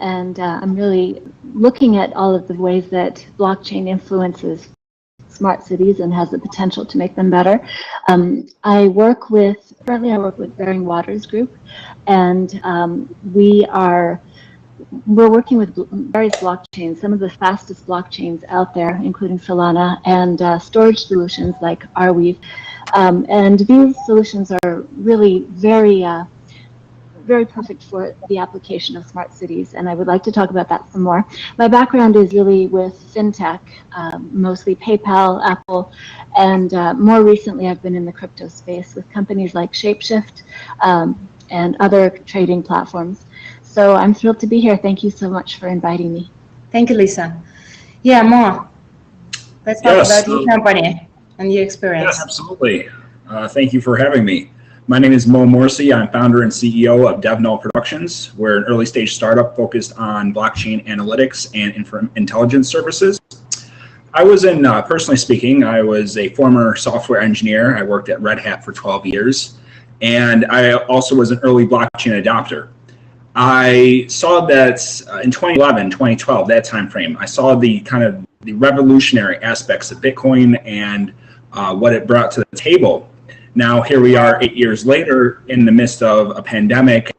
and I'm really looking at all of the ways that blockchain influences smart cities and has the potential to make them better. Currently I work with Bearing Waters Group, and we're working with various blockchains, some of the fastest blockchains out there, including Solana, and storage solutions like Arweave. And these solutions are really very perfect for the application of smart cities, and I would like to talk about that some more. My background is really with fintech, mostly PayPal, Apple, and more recently I've been in the crypto space with companies like Shapeshift and other trading platforms. So I'm thrilled to be here. Thank you so much for inviting me. Thank you, Lisa. Yeah, Mo, let's talk about your company and your experience. Yes, absolutely. Thank you for having me. My name is Mo Morsi. I'm founder and CEO of DevNull Productions. We're an early stage startup focused on blockchain analytics and intelligence services. I was personally speaking, I was a former software engineer. I worked at Red Hat for 12 years. And I also was an early blockchain adopter. I saw that in 2011, 2012, that time frame, I saw the revolutionary aspects of Bitcoin and what it brought to the table. Now here we are 8 years later in the midst of a pandemic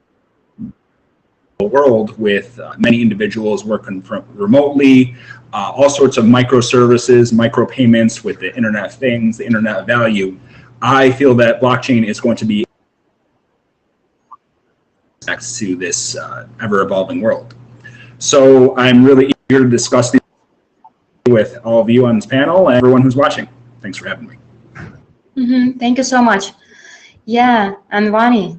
world with many individuals working from remotely, all sorts of microservices, micropayments with the Internet of Things, the Internet of Value. I feel that blockchain is going to be next to this ever-evolving world. So I'm really eager to discuss these with all of you on this panel and everyone who's watching. Thanks for having me. Thank you so much. Yeah, and Vani.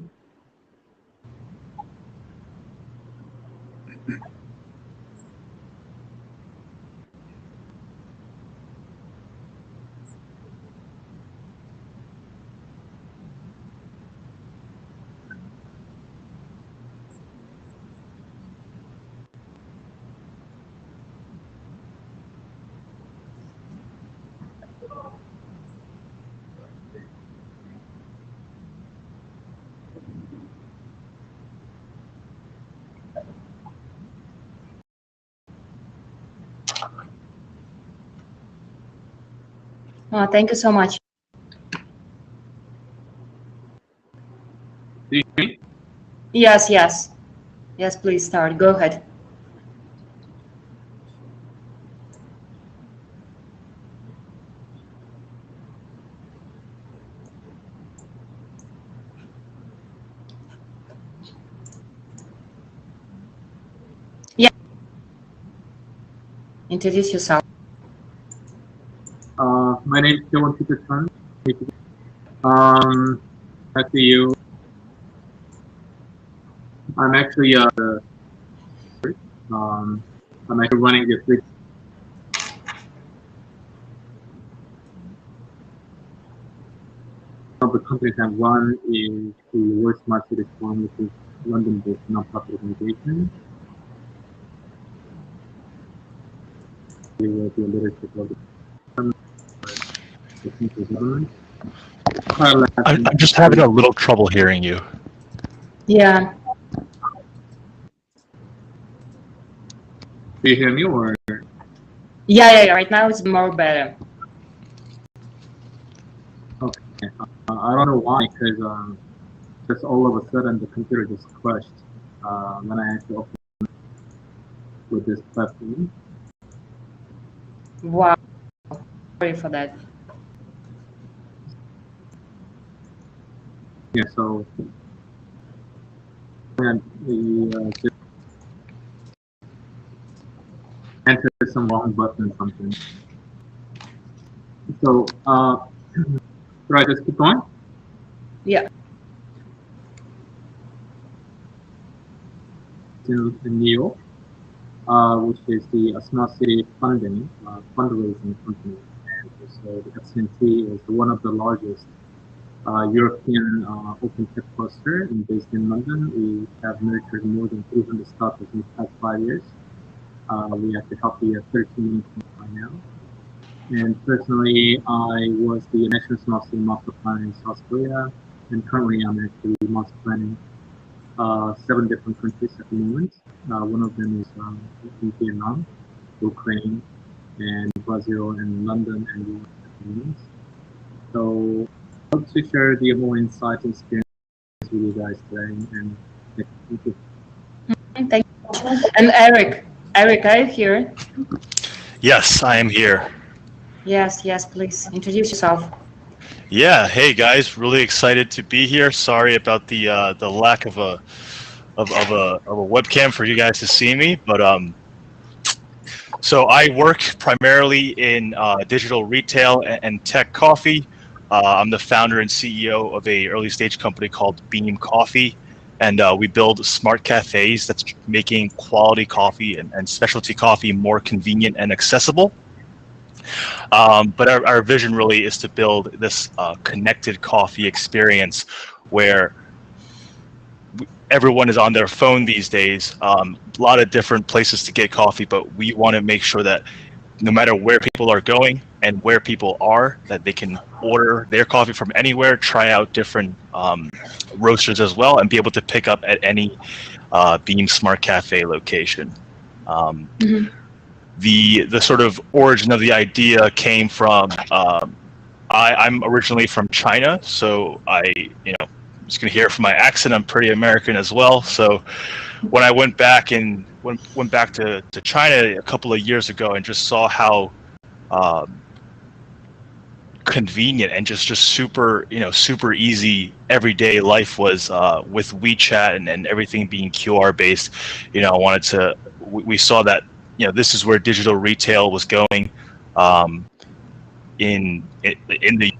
Oh, thank you so much. Do you hear me? Yes, yes. Yes, please start. Go ahead. Yeah. Introduce yourself. My name is JAEWON. Nice to you. I'm actually I'm actually running the three of the companies I run is the World Smart Cities Forum, which is London-based nonprofit organization. We will be a leadership of the central government. I'm just having a little trouble hearing you. Yeah. Do you hear me or? Yeah. Right now it's more better. Okay. I don't know why, because just all of a sudden the computer just crashed when I had to open with this platform. Wow. Sorry for that. Yeah, so and we just entered some wrong button or something. So should I just keep going? Yeah. In New York, which is the Smart City Funding fundraising company, and so the SNT is one of the largest European open tech cluster based in London. We have nurtured more than 300 startups in the past 5 years. We actually helped the 13 million by now. And personally, I was the National Smart City Master Planner in South Korea, and currently I'm actually master planning 7 different countries at the moment. One of them is in Vietnam, Ukraine, and Brazil, and London, and US at the moment. So I hope to share the whole insight and experience with you guys today. And thank you. Thank you. And Eric, are you here? Yes, I am here. Yes, please introduce yourself. Yeah, hey guys, really excited to be here. Sorry about the lack of a webcam for you guys to see me, but so I work primarily in digital retail and tech coffee. I'm the founder and CEO of a early stage company called Beam Coffee, and we build smart cafes that's making quality coffee and specialty coffee more convenient and accessible. But our vision really is to build this connected coffee experience where everyone is on their phone these days. A lot of different places to get coffee, but we want to make sure that no matter where people are going and where people are, that they can order their coffee from anywhere, try out different roasters as well, and be able to pick up at any Beam Smart Cafe location. The sort of origin of the idea came from I'm originally from China, so just gonna hear from my accent, I'm pretty American as well. So when I went back to China a couple of years ago and just saw how convenient and just super super easy everyday life was with WeChat and everything being QR based, we saw that this is where digital retail was going. In the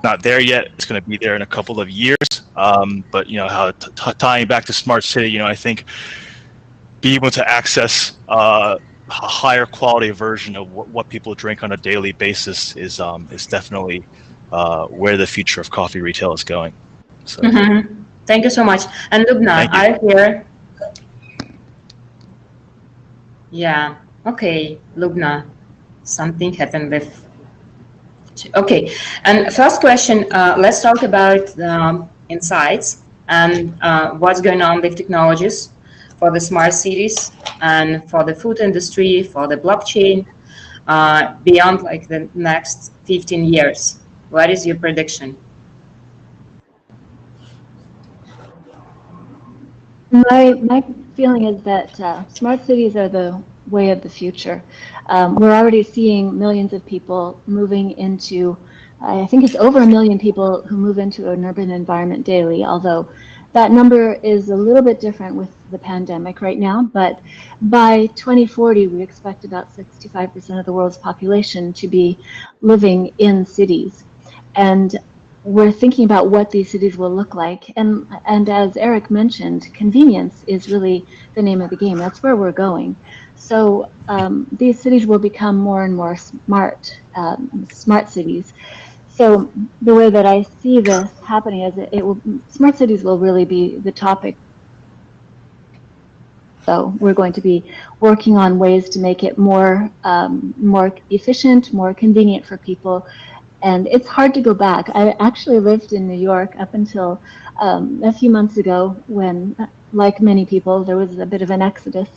not there yet. It's going to be there in a couple of years. But how tying back to smart city, I think being able to access a higher quality version of what people drink on a daily basis is definitely where the future of coffee retail is going. So. Thank you so much. And Lubna, are you here? Yeah. Okay, Lubna. Something happened with. Okay. And first question. Let's talk about insights and what's going on with technologies for the smart cities and for the food industry, for the blockchain, beyond like the next 15 years. What is your prediction? My feeling is that smart cities are the way of the future. We're already seeing millions of people moving into, I think it's over 1 million people who move into an urban environment daily, although that number is a little bit different with the pandemic right now. But by 2040, we expect about 65% of the world's population to be living in cities. And we're thinking about what these cities will look like. And as Eric mentioned, convenience is really the name of the game. That's where we're going. So these cities will become more and more smart cities. So the way that I see this happening is smart cities will really be the topic. So we're going to be working on ways to make it more efficient, more convenient for people. And it's hard to go back. I actually lived in New York up until a few months ago when, like many people, there was a bit of an exodus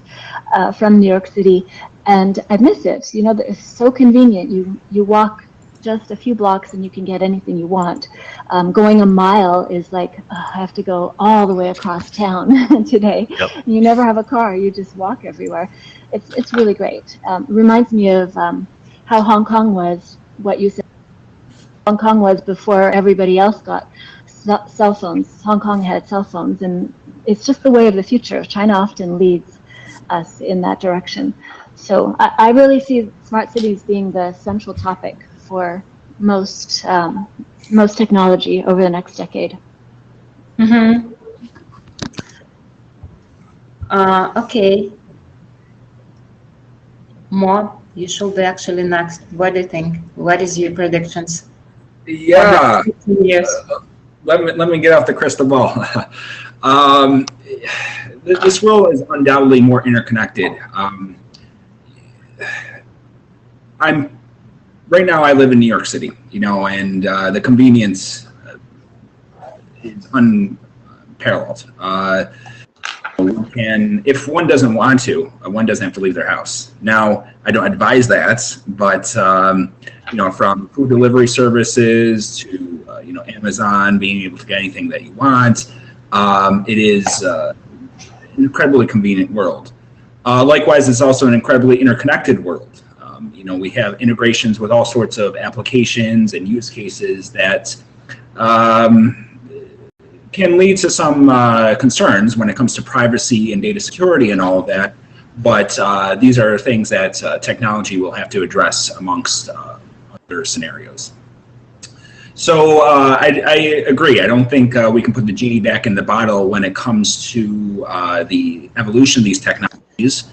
from New York City. And I miss it. It's so convenient. You walk just a few blocks and you can get anything you want. Going a mile is like, I have to go all the way across town today. Yep. You never have a car. You just walk everywhere. It's really great. Reminds me of how Hong Kong was, what you said. Hong Kong was before everybody else got cell phones. Hong Kong had cell phones, and it's just the way of the future. China often leads us in that direction. So I really see smart cities being the central topic for most technology over the next decade. Okay. Mo, you should be actually next. What do you think? What is your predictions? Yeah. Let me get off the crystal ball. This world is undoubtedly more interconnected. Right now I live in New York City, and the convenience is unparalleled. And if one doesn't want to, one doesn't have to leave their house. Now, I don't advise that, but you know, from food delivery services to you know, Amazon, being able to get anything that you want, it is an incredibly convenient world. Likewise, it's also an incredibly interconnected world. You know, we have integrations with all sorts of applications and use cases that can lead to some concerns when it comes to privacy and data security and all of that. But these are things that technology will have to address amongst other scenarios. So I agree. I don't think we can put the genie back in the bottle when it comes to the evolution of these technologies.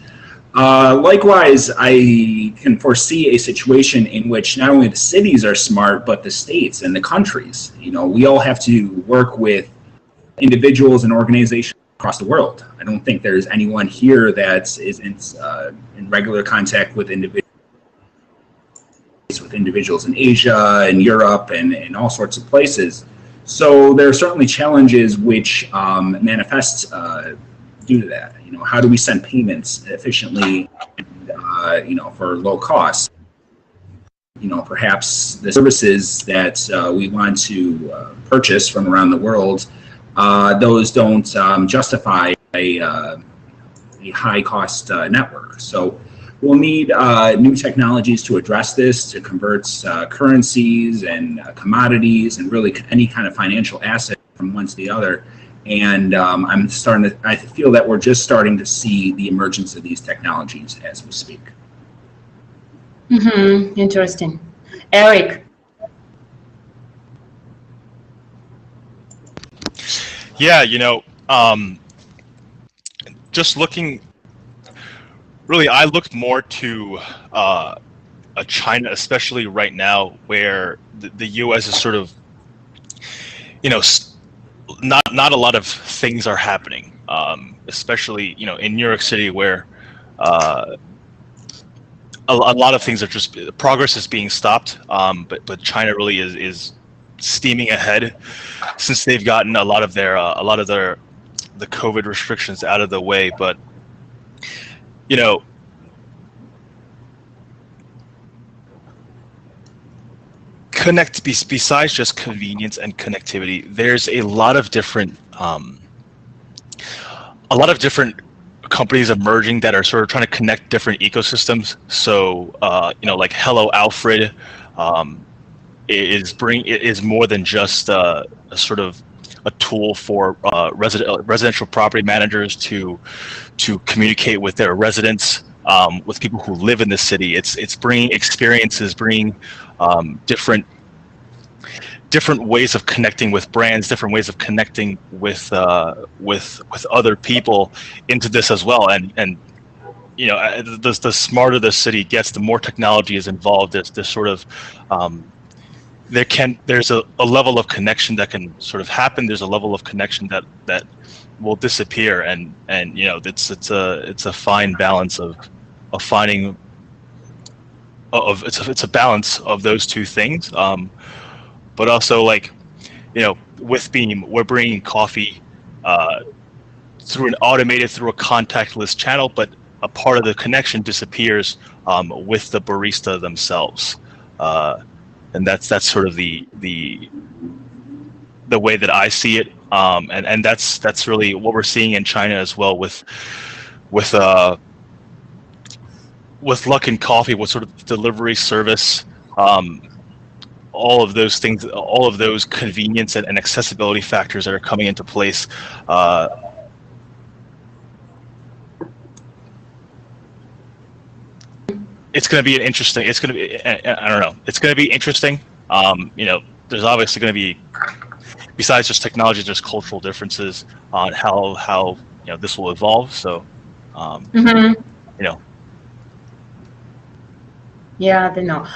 Likewise, I can foresee a situation in which not only the cities are smart, but the states and the countries. You know, we all have to work with individuals and organizations across the world. I don't think there's anyone here that is in regular contact with individuals in Asia and Europe and all sorts of places. So there are certainly challenges which manifest due to that. You know, how do we send payments efficiently, and, you know, for low cost? You know, perhaps the services that we want to purchase from around the world, those don't justify a high cost network. So we'll need new technologies to address this, to convert currencies and commodities and really any kind of financial asset from one to the other. And I feel that we're just starting to see the emergence of these technologies as we speak. Mm-hmm. Interesting. Eric. Yeah, you know, just looking, really, I looked more to China, especially right now, where the U.S. is sort of, you know, not a lot of things are happening, especially, you know, in New York City, where a lot of things are just, progress is being stopped, but China really is steaming ahead since they've gotten a lot of the COVID restrictions out of the way. But you know, besides just convenience and connectivity, there's a lot of different companies emerging that are sort of trying to connect different ecosystems. So you know, like Hello Alfred is more than just a sort of a tool for residential property managers to communicate with their residents, with people who live in the city. It's bringing experiences, bringing different ways of connecting with brands, different ways of connecting with other people into this as well. And you know, the smarter the city gets, the more technology is involved. There's this sort of there's a level of connection that can sort of happen. There's a level of connection that will disappear, and you know, it's a fine balance of finding it's a balance of those two things. But also, like, you know, with Beam, we're bringing coffee through a contactless channel, but a part of the connection disappears with the barista themselves. And that's sort of the way that I see it, and that's really what we're seeing in China as well with Luckin Coffee, with sort of delivery service, all of those things, all of those convenience and accessibility factors that are coming into place. It's going to be I don't know. It's going to be interesting. You know, there's obviously going to be, besides just technology, there's cultural differences on how you know, this will evolve. So, you know. Yeah, I don't know.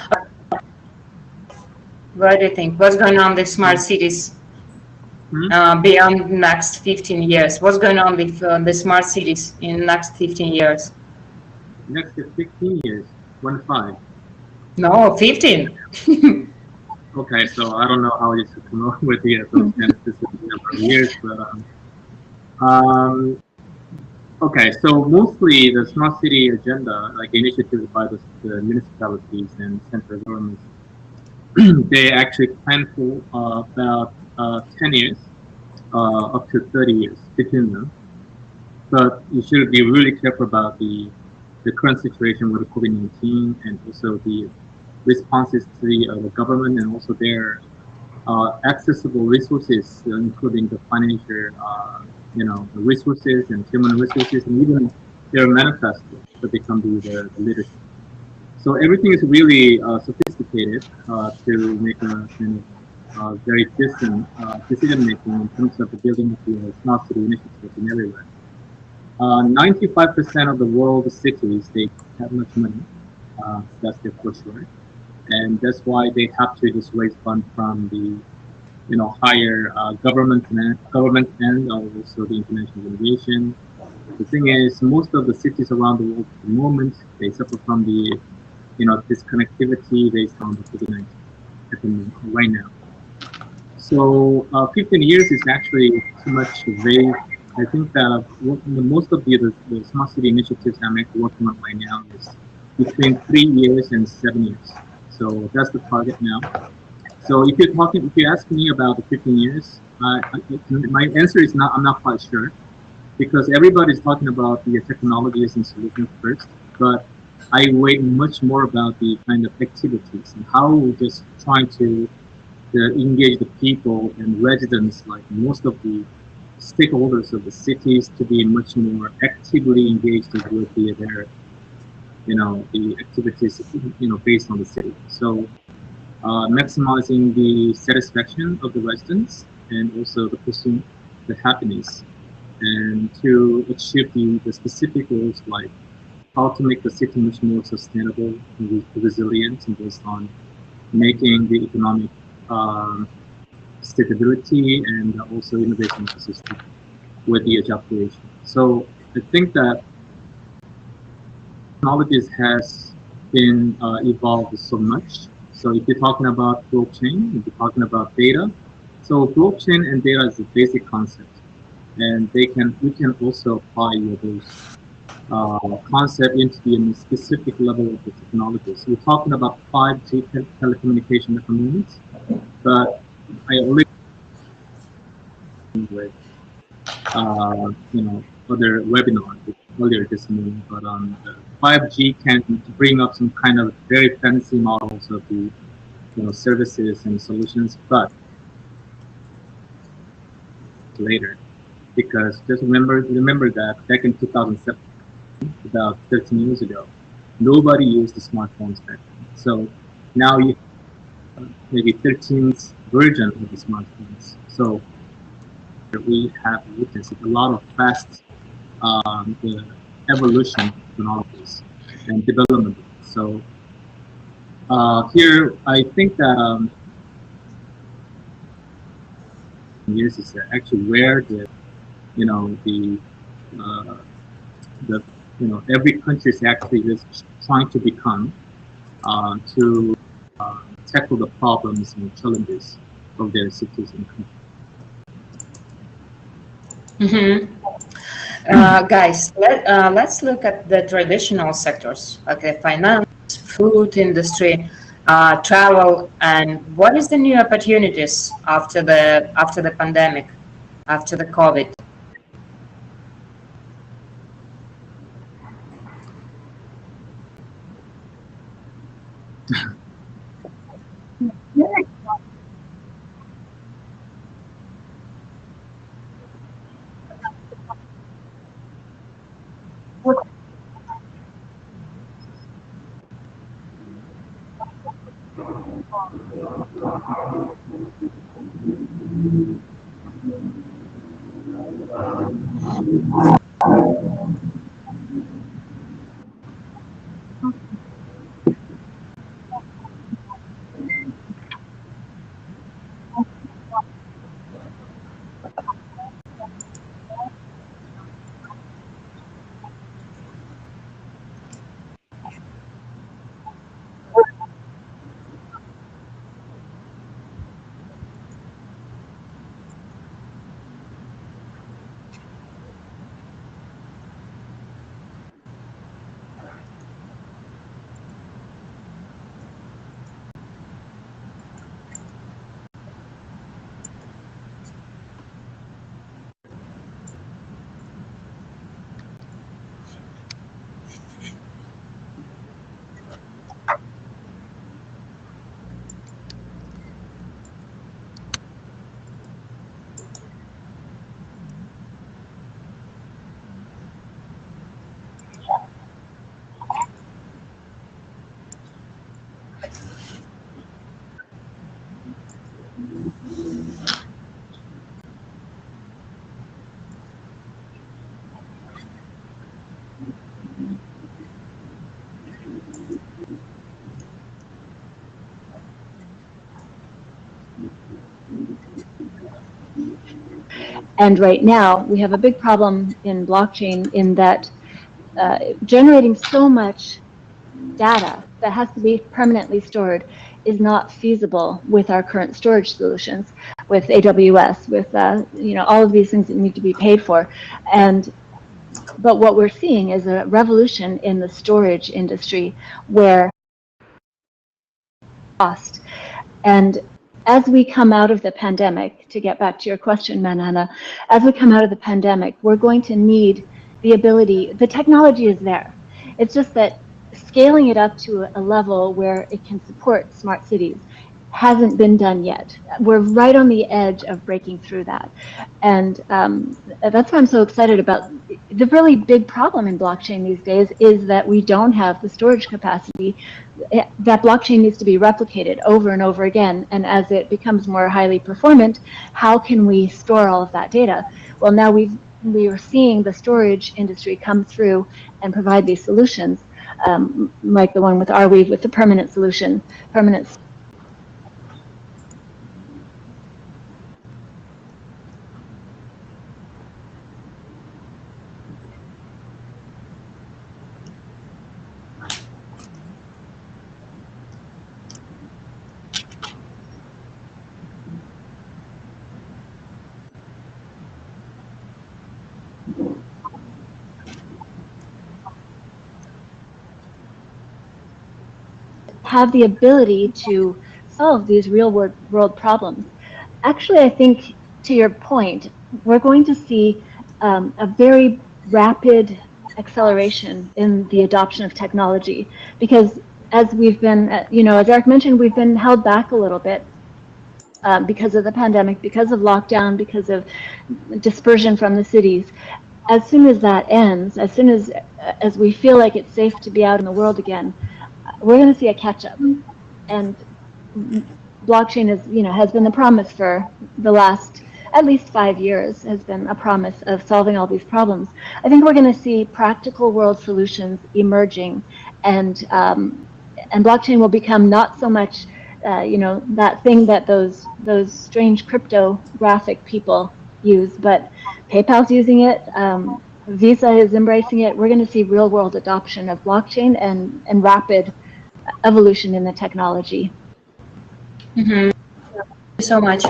What do you think? What's going on with smart cities beyond next 15 years? What's going on with the smart cities in the next 15 years? Next 15 years. 1-5. No, 15. Okay, so I don't know how you should come up with the specific number of years, but Okay, so mostly the smart city agenda, like initiatives by the municipalities and central governments, they actually plan for about 10 years, up to 30 years between them. But you should be really careful about the current situation with COVID-19 and also the responses to the government and also their accessible resources, including the financial, the resources and human resources, and even their manifesto to become the leadership. So everything is really sophisticated to make a kind of very decent decision making in terms of the building of the smart city initiatives in everywhere. 95% of the world's cities, they have much money. That's for sure, and that's why they have to just raise funds from the higher government and also the international innovation. The thing is, most of the cities around the world at the moment, they suffer from the disconnectivity based on the COVID-19 at the moment, right now. So 15 years is actually too much vague. I think that most of the smart city initiatives I'm actually working on right now is between 3 years and 7 years. So that's the target now. So if you ask me about the 15 years, my answer is not. I'm not quite sure, because everybody's talking about the technologies and solutions first, but I wait much more about the kind of activities and how we're just trying to engage the people and residents, like most of the stakeholders of the cities, to be much more actively engaged with their the activities based on the city. So maximizing the satisfaction of the residents and also the pursuit the happiness, and to achieve the specific goals, like how to make the city much more sustainable and resilient, and based on making the economic stability and also innovation consistent with the job creation. So I think that technologies has been evolved so much. So if you're talking about blockchain, if you're talking about data, so blockchain and data is a basic concept, and we can also apply those concept into the specific level of the technology. So we're talking about 5G telecommunication at the moment, but I already with other webinars earlier this morning, but 5G can bring up some kind of very fancy models of the services and solutions, but later, because just remember that back in 2007, about 13 years ago, nobody used the smartphones back then. So now you have maybe 13th version of the smartphones. So we have witnessed a lot of fast the evolution of technologies and development. So here, I think that years is actually where the every country is actually just trying to become to tackle the problems and challenges of their cities and countries. Guys, let's look at the traditional sectors, okay, finance, food industry, travel, and what is the new opportunities after the pandemic, after the COVID? And right now, we have a big problem in blockchain in that generating so much data that has to be permanently stored is not feasible with our current storage solutions, with AWS, with all of these things that need to be paid for. But what we're seeing is a revolution in the storage industry where cost. And as we come out of the pandemic, to get back to your question, Manana, as we come out of the pandemic, we're going to need the ability, the technology is there. It's just that scaling it up to a level where it can support smart cities hasn't been done yet. We're right on the edge of breaking through that. And that's why I'm so excited about the really big problem in blockchain these days is that we don't have the storage capacity. That blockchain needs to be replicated over and over again. And as it becomes more highly performant, how can we store all of that data? Well, now we are seeing the storage industry come through and provide these solutions, like the one with Arweave with the permanent solution, permanent. Have the ability to solve these real world problems. Actually, I think to your point, we're going to see a very rapid acceleration in the adoption of technology because as we've been, as Eric mentioned, we've been held back a little bit because of the pandemic, because of lockdown, because of dispersion from the cities. As soon as that ends, as soon as we feel like it's safe to be out in the world again, we're going to see a catch-up. And blockchain has been the promise for the last at least 5 years, has been a promise of solving all these problems. I think we're going to see practical world solutions emerging, and blockchain will become not so much that thing that those strange cryptographic people use, but PayPal's using it. Visa is embracing it. We're going to see real world adoption of blockchain and rapid evolution in the technology. Mm-hmm. Thank you so much.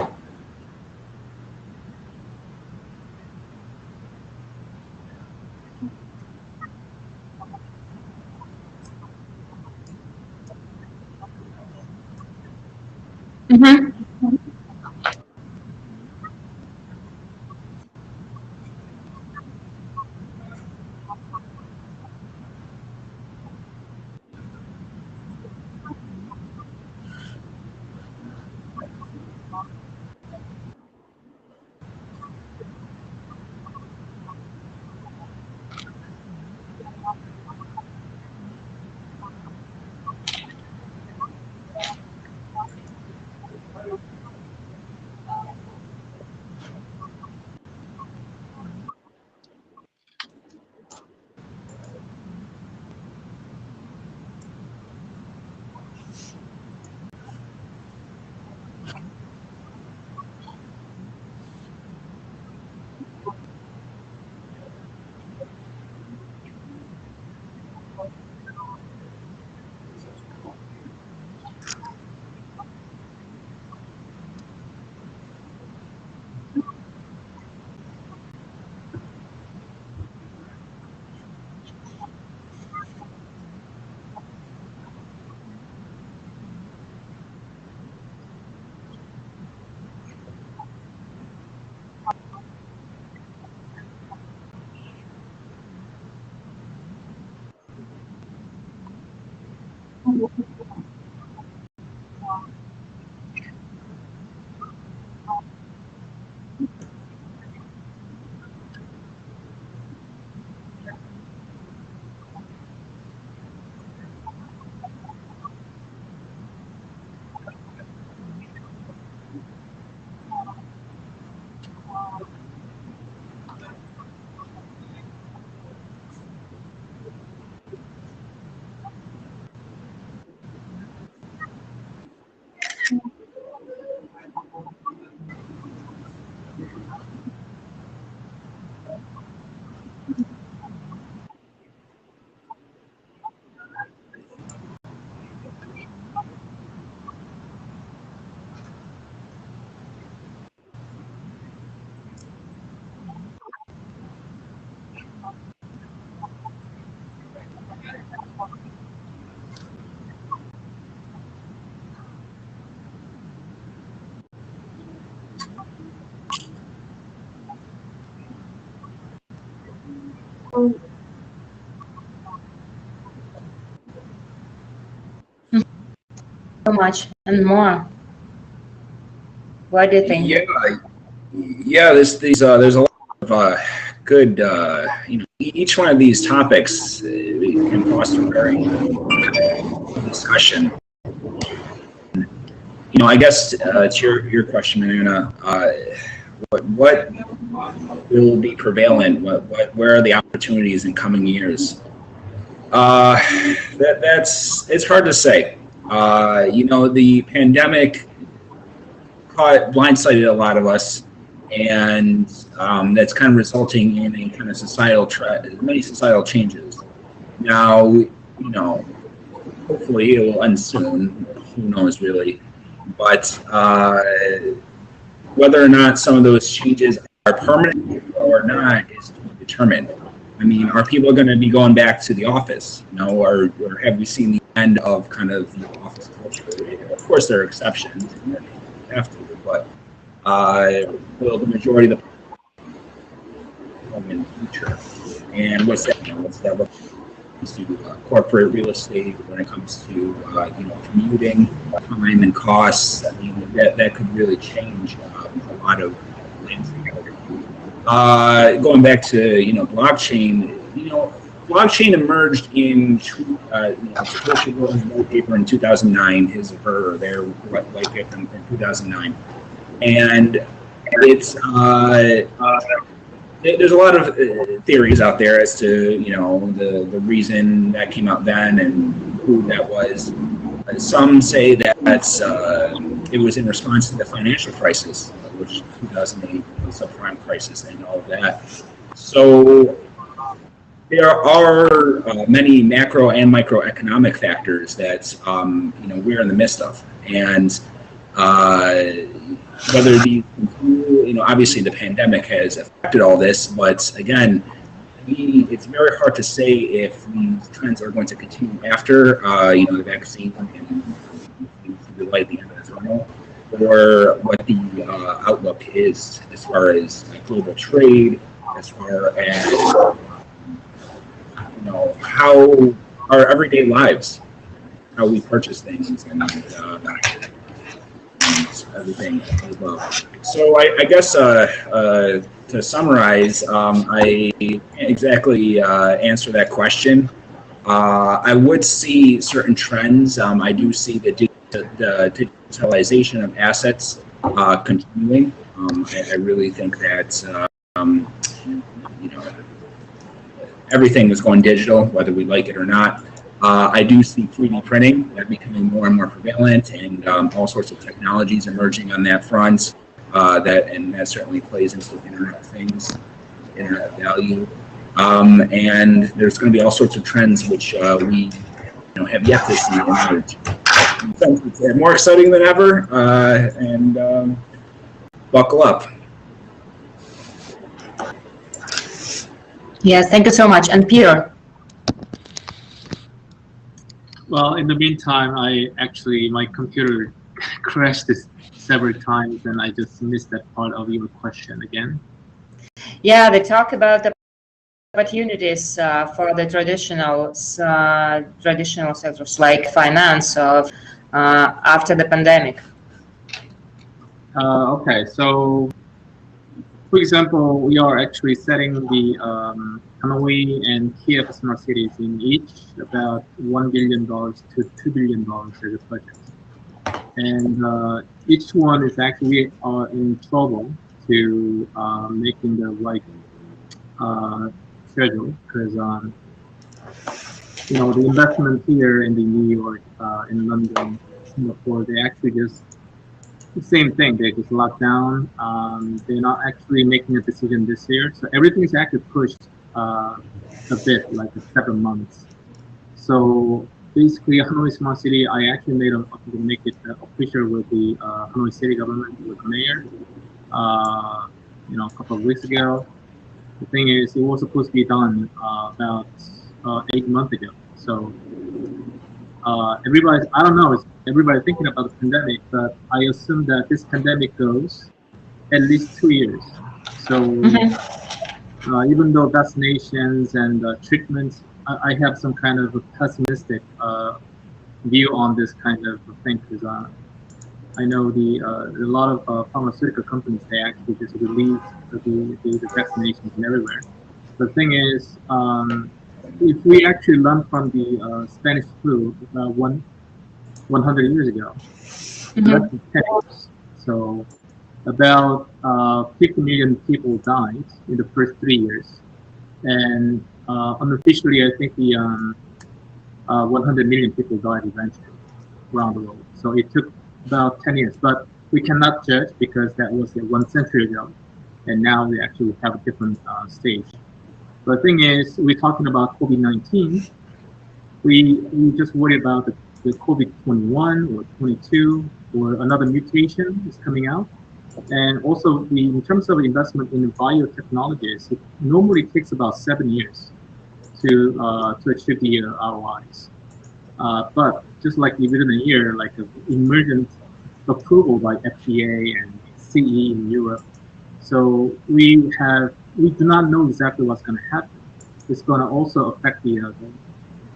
Mm-hmm. So much and more. What do you think? Yeah. There's a lot of good. Each one of these topics can foster very discussion. I guess to your question, Anna, what will be prevalent? Where are the opportunities in coming years? It's hard to say. The pandemic blindsided a lot of us, and that's kind of resulting in a kind of many societal changes. Now, hopefully it will end soon. Who knows, really? But whether or not some of those changes are permanent or not is to be determined. I mean, are people going to be going back to the office? Or have we seen the end of kind of the office culture? Of course, there are exceptions, and you have to, but will the majority of the in the future? And what's that? What's that look to corporate real estate when it comes to commuting time and costs? I mean, that could really change a lot of landscape. Going back to blockchain, blockchain emerged in white paper in 2009, his or her, their white paper in 2009, and it's there's a lot of theories out there as to the reason that came out then and who that was. Some say that it was in response to the financial crisis, which 2008, the subprime crisis, and all of that. So there are many macro and microeconomic factors that we're in the midst of, and whether these continue, obviously the pandemic has affected all this, but again, it's very hard to say if these trends are going to continue after the vaccine and the light at the end of the tunnel, or what the outlook is as far as global trade, as far as how our everyday lives, how we purchase things, and everything as well. So I guess to summarize, I can't exactly answer that question. I would see certain trends. I do see the digitalization of assets continuing. I really think that everything is going digital, whether we like it or not. I do see 3D printing becoming more and more prevalent, and all sorts of technologies emerging on that front. That certainly plays into the Internet of Things, Internet of Value, and there's going to be all sorts of trends which we have yet to see emerge. It's more exciting than ever, and buckle up. Yes, thank you so much. And Peter? Well, in the meantime, my computer crashed several times, and I just missed that part of your question again. Yeah, they talk about the opportunities for the traditional sectors like finance after the pandemic. Okay, so for example, we are actually setting the Hanoi and Kiev smart cities in each about $1 billion to $2 billion as a budget. And each one is actually in trouble to making the right schedule, because the investment here in the New York, in London, Singapore, they actually just the same thing. They just locked down. They're not actually making a decision this year, so everything's actually pushed a bit, like 7 months. So basically, Hanoi Smart City, I actually make it official with the Hanoi City government, with the mayor, a couple of weeks ago. The thing is, it was supposed to be done about 8 months ago. So everybody, I don't know, is everybody thinking about the pandemic, but I assume that this pandemic goes at least 2 years. So Even though vaccinations and treatments, I have some kind of a pessimistic view on this kind of thing, because I know a lot of pharmaceutical companies, they actually just release the vaccinations and everywhere. The thing is, if we actually learn from the Spanish flu 100 years ago, less than 10 years, so about 50 million people died in the first 3 years, and unofficially, I think the 100 million people died eventually around the world. So it took about 10 years, but we cannot judge because that was 1 century ago, and now we actually have a different stage. But the thing is, we're talking about COVID-19. We just worry about the COVID-21 or 22 or another mutation is coming out. And also, in terms of investment in biotechnologies, it normally takes about 7 years to achieve the ROIs. But just like within a year, like emergent approval by FDA and CE in Europe. So we do not know exactly what's going to happen. It's going to also affect the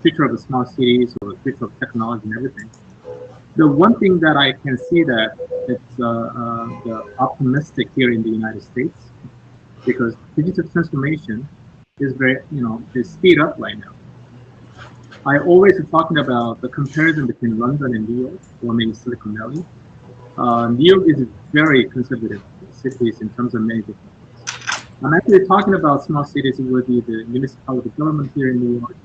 future of the smart cities or the future of technology and everything. The one thing that I can see that it's optimistic here in the United States, because digital transformation is very, is speed up right now. I always am talking about the comparison between London and New York, or maybe Silicon Valley. New York is very conservative cities in terms of many different things. I'm actually talking about small cities with the municipality government here in New York.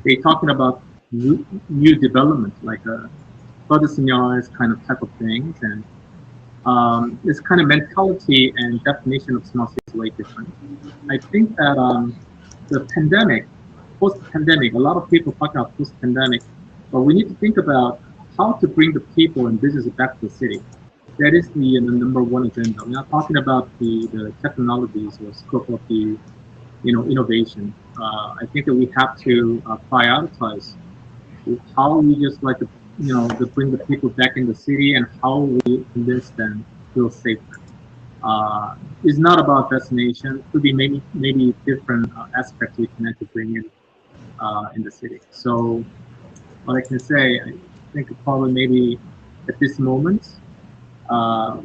They're talking about new development, like partisan yards kind of type of things, and this kind of mentality and definition of small cities is way different. I think that the pandemic, post-pandemic, a lot of people talking about post-pandemic, but we need to think about how to bring the people and business back to the city. That is the number one agenda. We're not talking about the technologies or scope of the innovation. I think that we have to prioritize how we just like to bring the people back in the city and how we convince them to feel safer. It's not about destination. It could be maybe different aspects we can actually bring in the city. So what I can say, I think probably maybe at this moment,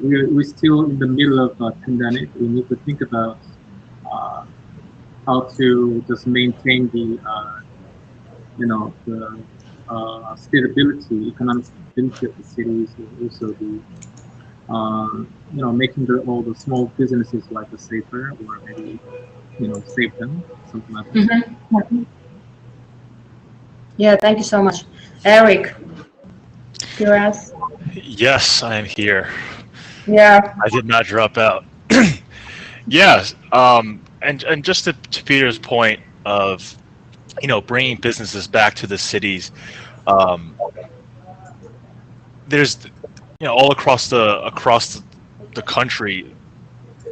we're still in the middle of a pandemic. We need to think about how to just maintain the stability, economic stability of the cities, and also the making all the small businesses like safer, or maybe save them, something like that. Mm-hmm. Yeah, thank you so much, Eric. You asked? Yes, I am here. Yeah. I did not drop out. Yes, and just to Peter's point of bringing businesses back to the cities, there's all across the country,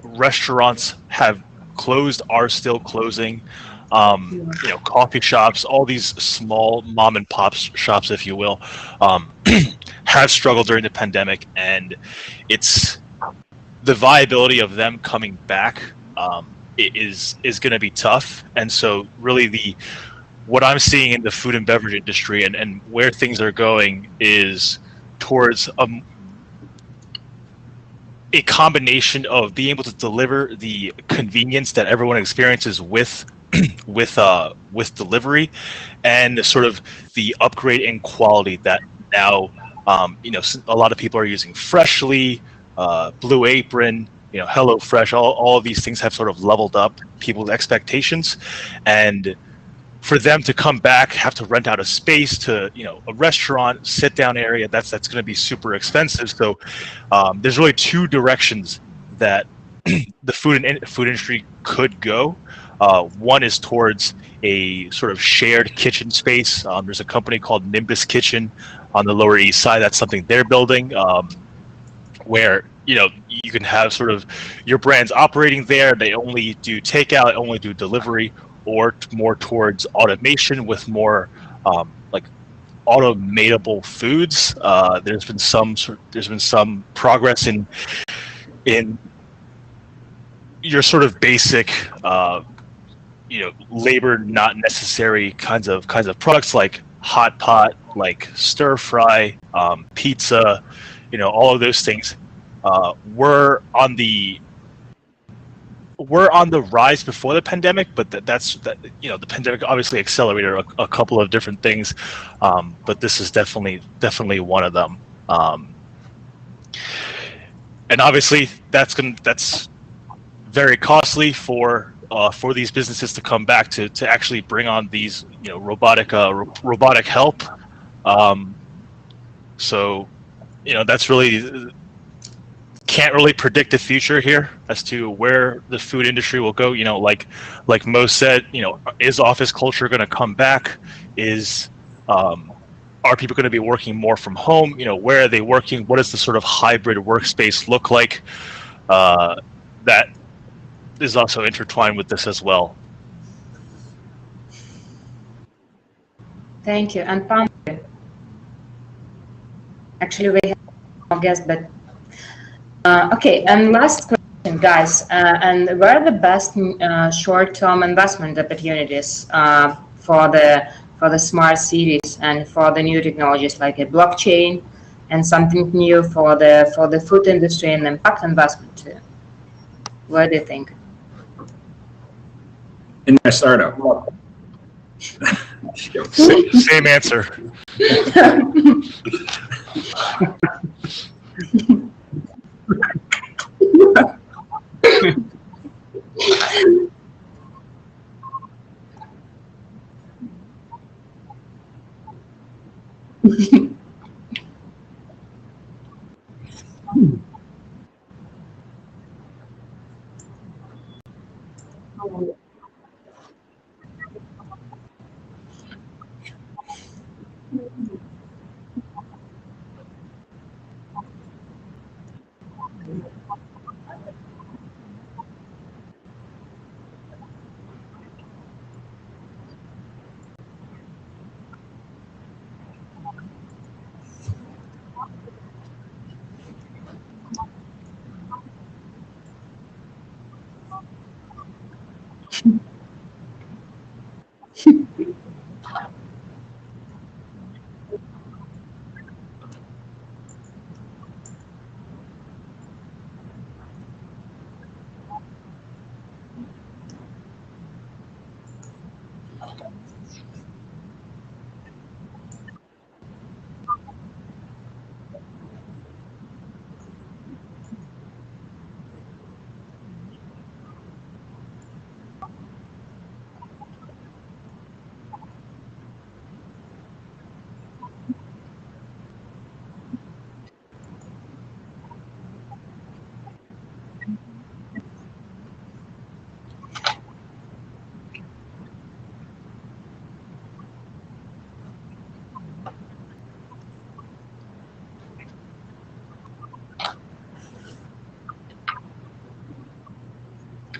restaurants have closed, are still closing. Coffee shops, all these small mom and pop shops, if you will, have struggled during the pandemic, and it's the viability of them coming back is going to be tough. And so really what I'm seeing in the food and beverage industry and where things are going is towards a combination of being able to deliver the convenience that everyone experiences with delivery, and sort of the upgrade in quality that now a lot of people are using Freshly, Blue Apron, Hello Fresh. All of these things have sort of leveled up people's expectations, and for them to come back, have to rent out a space to a restaurant, sit down area. That's going to be super expensive. So there's really two directions that the food industry could go. One is towards a sort of shared kitchen space. There's a company called Nimbus Kitchen on the Lower East Side. That's something they're building, where you can have sort of your brands operating there. They only do takeout, only do delivery, or more towards automation with more like automatable foods. There's been some progress in your sort of basic labor not necessary kinds of products like hot pot, like stir fry, pizza, all of those things were on the rise before the pandemic, but the pandemic obviously accelerated a couple of different things, but this is definitely one of them. And obviously that's very costly for these businesses to come back to actually bring on these robotic help. So that's really can't really predict the future here as to where the food industry will go. Like Mo said, is office culture going to come back? Are people going to be working more from home? Where are they working? What does the sort of hybrid workspace look like? That is also intertwined with this as well. Thank you. And actually we have no guests, but okay. And last question, guys. And what are the best short-term investment opportunities for the smart cities and for the new technologies like a blockchain and something new for the food industry and impact investment too? What do you think? In my startup. Same answer.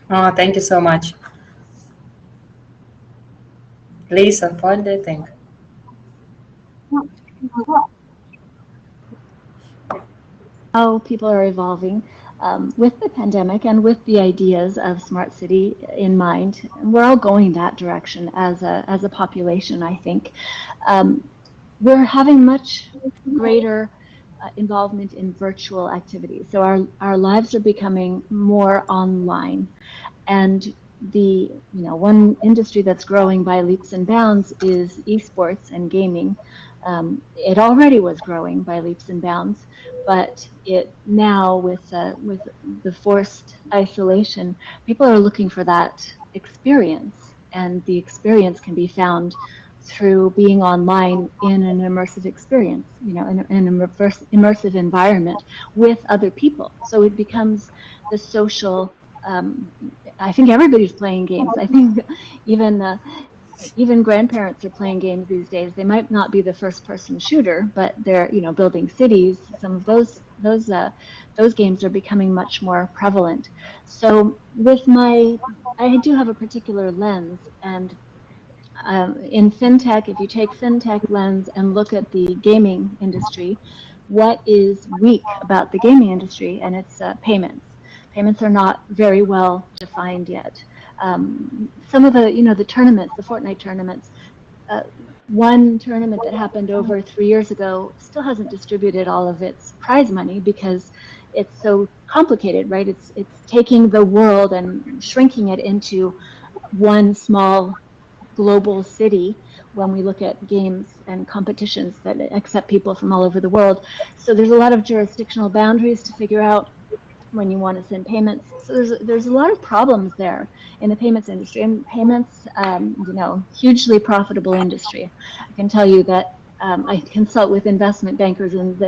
Oh, thank you so much. Lisa, what do you think? How people are evolving with the pandemic and with the ideas of smart city in mind. We're all going that direction as a population, I think. We're having much greater involvement in virtual activities. So our lives are becoming more online. And the one industry that's growing by leaps and bounds is esports and gaming. It already was growing by leaps and bounds, but it now with the forced isolation, people are looking for that experience, and the experience can be found through being online in an immersive experience, in an immersive environment with other people. So it becomes the social. I think everybody's playing games. I think even grandparents are playing games these days. They might not be the first-person shooter, but they're building cities. Some of those games are becoming much more prevalent. So I do have a particular lens, and in fintech, if you take fintech lens and look at the gaming industry, what is weak about the gaming industry? And it's payments. Payments are not very well defined yet. Some of the, the tournaments, the Fortnite tournaments, one tournament that happened over 3 years ago still hasn't distributed all of its prize money because it's so complicated, right? It's taking the world and shrinking it into one small global city when we look at games and competitions that accept people from all over the world. So there's a lot of jurisdictional boundaries to figure out when you want to send payments. So there's a lot of problems there in the payments industry. And payments, hugely profitable industry. I can tell you that I consult with investment bankers, and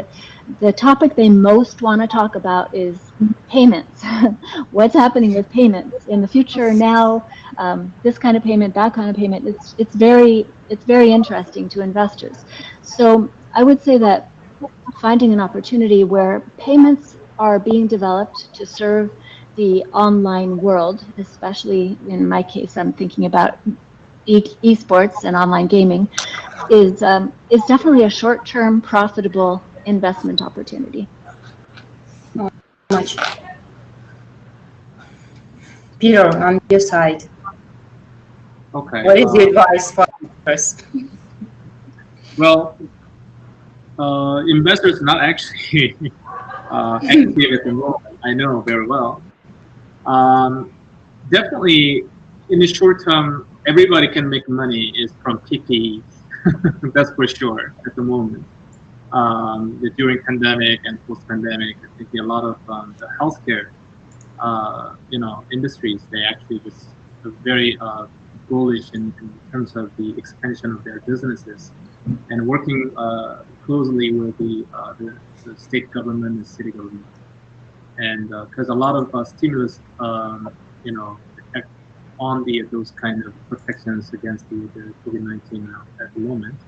the topic they most want to talk about is payments. What's happening with payments in the future now? This kind of payment, that kind of payment. It's very interesting to investors. So I would say that finding an opportunity where payments are being developed to serve the online world, especially in my case, I'm thinking about esports and online gaming, is definitely a short-term profitable investment opportunity. Much. Peter, on your side, Okay. what is the advice for investors? Well, investors not actually active at the moment. I know very well. Definitely, in the short term, everybody can make money is from PPE. That's for sure at the moment. During pandemic and post-pandemic, I think a lot of the healthcare, industries, they actually just are very bullish in terms of the expansion of their businesses and working closely with the state government and city government. And because a lot of stimulus, on those kind of protections against the COVID-19 now at the moment.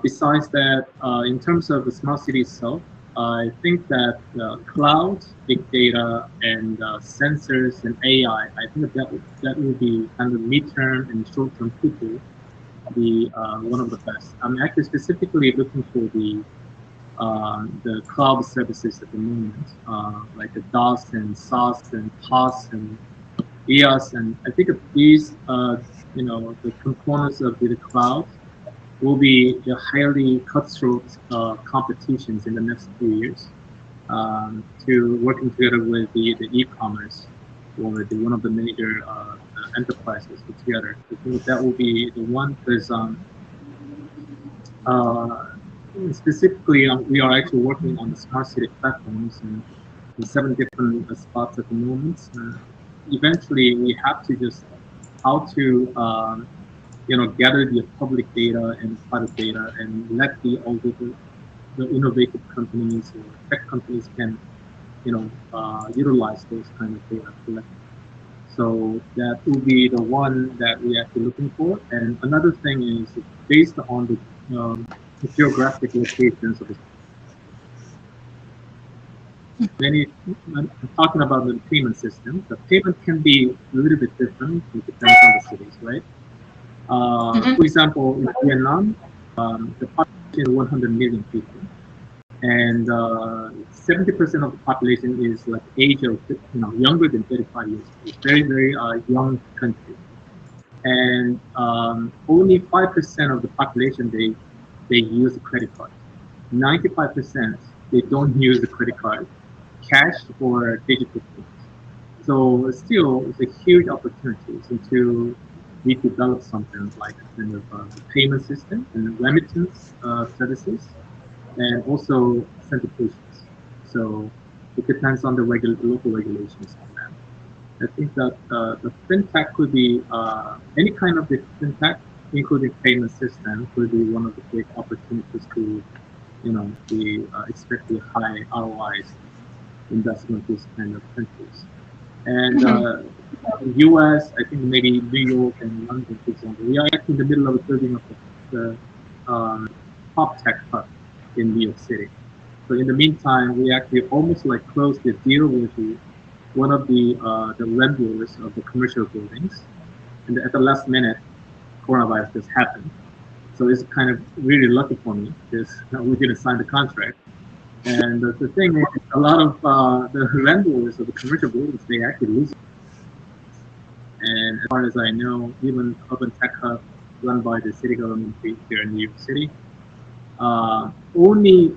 Besides that, in terms of the smart city itself, I think that cloud, big data, and sensors and AI, I think that will be kind of midterm and short-term people be one of the best. I'm actually specifically looking for the cloud services at the moment, like the DOS and SaaS and PaaS and IaaS, and I think these, the components of the cloud will be highly cutthroat competitions in the next few years to working together with the e-commerce or one of the major enterprises together. I think that will be the one because specifically we are actually working on the smart city platforms in 7 different spots at the moment. Eventually, we have to just how to gather the public data and private data and let all the innovative companies or tech companies can utilize those kind of data collectively. So that will be the one that we're actually looking for. And another thing is based on the geographic locations of the I'm talking about the payment system. The payment can be a little bit different. It depends on the cities, right? For example, in Vietnam, the population is 100 million people, and 70% of the population is like age of younger than 35 years. It's very young country, and only 5% of the population they use a credit card. 95% they don't use the credit card, cash or digital payments. So still, it's a huge opportunity to we develop something like kind of a payment system and remittance services, and also authentications. So it depends on the local regulations on that. I think that the fintech could be any kind of the fintech, including payment system, could be one of the big opportunities to, expect the high ROIs investment in these kind of countries. And U.S., I think maybe New York and London, for example, we are actually in the middle of building up the top tech hub in New York City. So in the meantime, we actually almost like closed the deal with one of the landlords of the commercial buildings, and at the last minute, coronavirus just happened. So it's kind of really lucky for me because we didn't sign the contract. And the thing is, a lot of the landlords of the commercial buildings, they actually lose. far as I know, even urban tech hub run by the city government here in New York City, only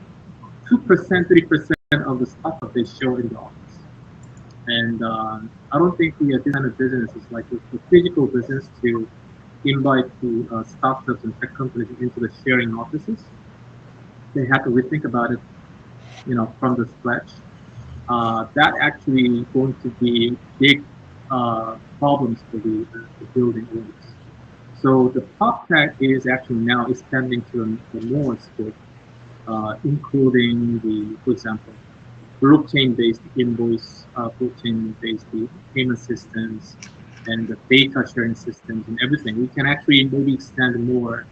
2%, 3% of the startup they show in the office. And I don't think the kind of business is like the physical business to invite the startups and tech companies into the sharing offices. They have to rethink about it, from the scratch. That actually going to be big problems for the building owners. So the pop tech is actually now expanding to a more scope, including for example, blockchain-based invoice, blockchain-based payment systems, and the data sharing systems and everything. We can actually maybe extend more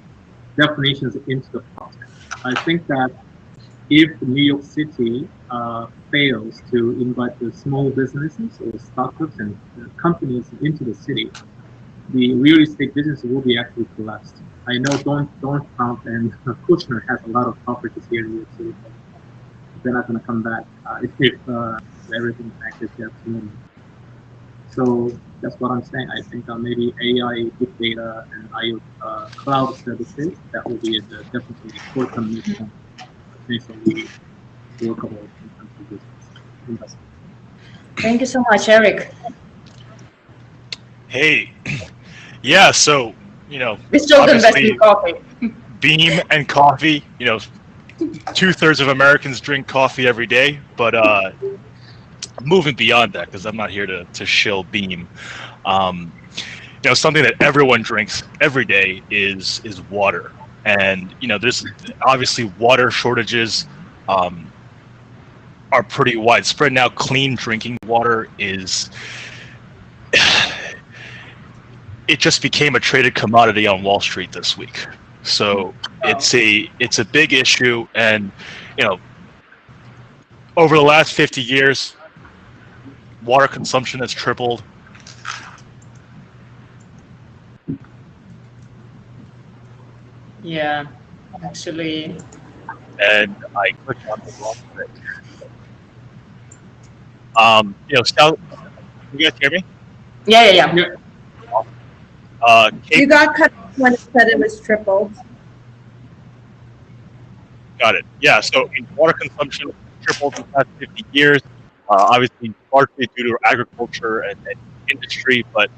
definitions into the pop tech. I think that if New York City fails to invite the small businesses or startups and companies into the city, the real estate business will be actually collapsed. I know Donald Trump and Kushner has a lot of properties here in New York City, but they're not going to come back if everything back is there tomorrow. So that's what I'm saying. I think maybe AI, big data, and IoT cloud services, that will be definitely short-term mission, potentially workable in terms of business investment. Thank you so much, Eric. Hey, yeah, so, We still invest in coffee. Beam and coffee, 2/3 of Americans drink coffee every day, but moving beyond that, because I'm not here to shill Beam. Something that everyone drinks every day is water, and there's obviously water shortages are pretty widespread now. Clean drinking water it just became a traded commodity on Wall Street this week. So it's a big issue, and over the last 50 years, water consumption has tripled. Yeah, actually. And I clicked on the wrong thing. South. You guys hear me? Yeah. You got cut when it said it was tripled. Got it. Yeah, so water consumption tripled in the past 50 years, obviously largely due to agriculture and industry, but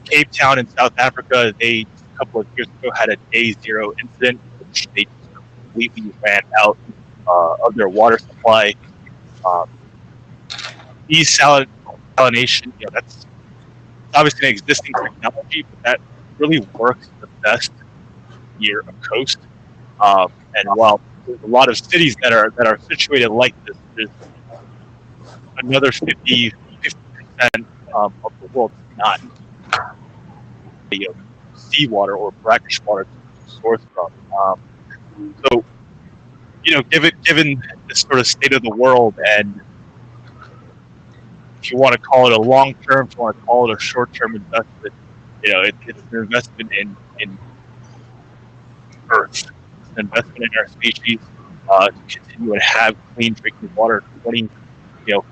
Cape Town in South Africa, they a couple of years ago had a day zero incident, which they just completely ran out of their water supply. Desalination, that's obviously an existing technology, but that really works the best near a coast. And while there's a lot of cities that are situated like this, there's another 50% of the world not seawater or brackish water to source from. So given this sort of state of the world, and if you want to call it a long-term, if you want to call it a short-term investment, it's an investment in Earth. It's an investment in our species to continue to have clean drinking water 20,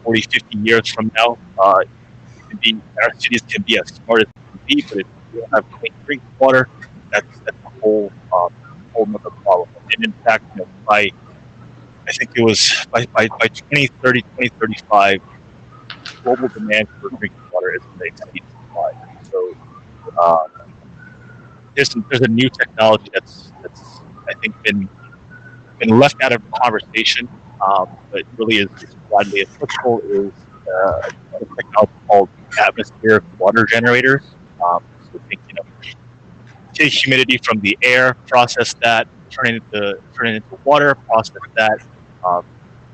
40, 50 years from now. Our cities can be as smart as they can be, but if you don't have clean drinking water, that's a whole other problem. And in fact, I think it was by 2030, 2035, global demand for drinking water is going to exceed supply. So there's a new technology that's I think been left out of conversation, but really is widely applicable, is a technology called atmospheric water generators. So think take humidity from the air, process that, turn it into water, process that,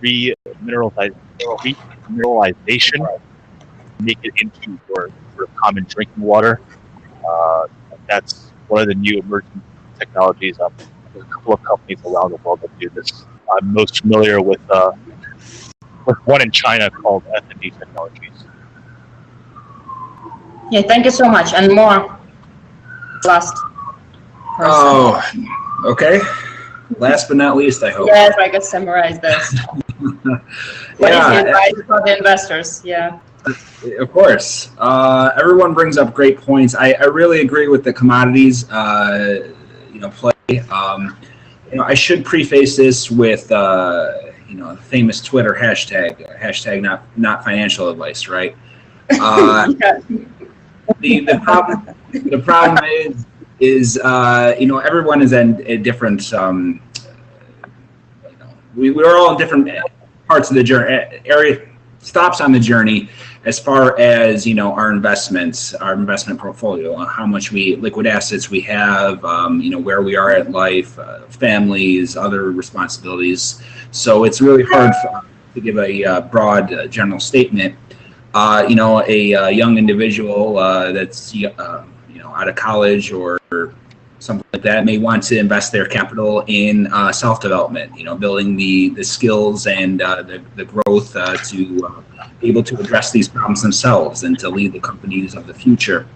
remineralization, make it into your sort of common drinking water. That's one of the new emerging technologies. There's a couple of companies around the world that do this. I'm most familiar with one in China called S&D Technologies. Yeah, thank you so much. And more. Last person. Oh, okay. Last but not least, I hope. Yes, I can summarize this. What is the advice for the investors? Yeah. Of course. Everyone brings up great points. I really agree with the commodities, play. I should preface this with, famous Twitter hashtag not financial advice, right? The problem is everyone is in a different, we're all in different parts of the journey, stops on the journey as far as our investments, our investment portfolio, how much liquid assets we have, where we are at life, families, other responsibilities. So it's really hard to give a broad general statement. A young individual that's out of college or something like that may want to invest their capital in self-development, building the skills and the growth to be able to address these problems themselves and to lead the companies of the future.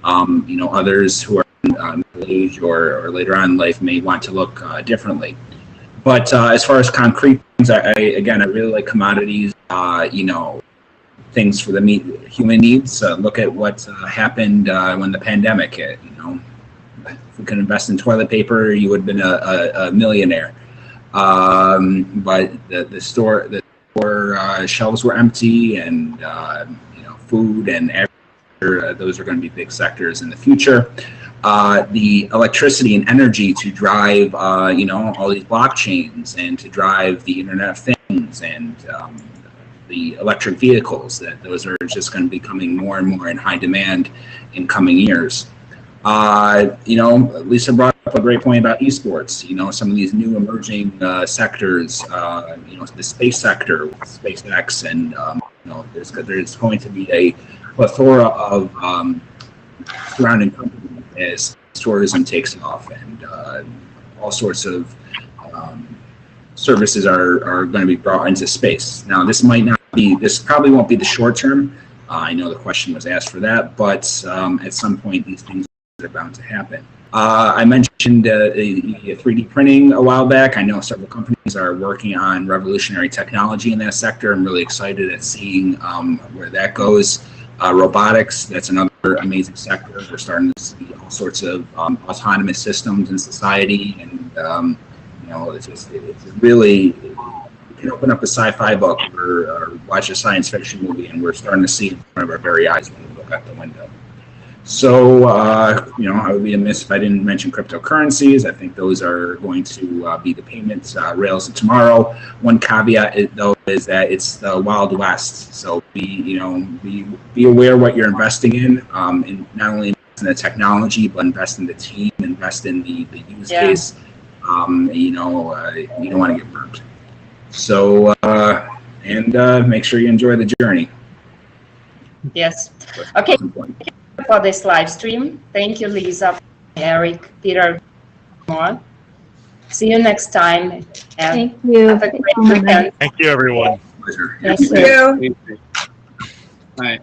Others who are middle age or later on in life may want to look differently. But as far as concrete things, I really like commodities, things for the human needs. Look at what happened when the pandemic hit. If we could invest in toilet paper, you would have been a millionaire. But the store shelves were empty, and food and those are going to be big sectors in the future. The electricity and energy to drive all these blockchains and to drive the Internet of Things and the electric vehicles, those are just going to be becoming more and more in high demand in coming years. Lisa brought up a great point about esports. Some of these new emerging sectors, the space sector, SpaceX, and there's going to be a plethora of surrounding companies as tourism takes off, and all sorts of services are going to be brought into space. Now, this probably won't be the short term. I know the question was asked for that, but at some point these things are bound to happen. I mentioned 3D printing a while back. I know several companies are working on revolutionary technology in that sector. I'm really excited at seeing where that goes. Robotics, that's another amazing sector. We're starting to see all sorts of autonomous systems in society, and it's really, you can open up a sci-fi book or watch a science fiction movie, and we're starting to see it in front of our very eyes when we look out the window. So, I would be amiss if I didn't mention cryptocurrencies. I think those are going to be the payment rails of tomorrow. One caveat, though, is that it's the Wild West. So be aware what you're investing in, and not only invest in the technology, but invest in the team, invest in the use case. You don't want to get burnt. So, make sure you enjoy the journey. Yes. Okay. For this live stream. Thank you, Lisa, Eric, Peter, more. See you next time. Thank you. Have a great weekend. Thank you, everyone. Pleasure. Thank you. Bye.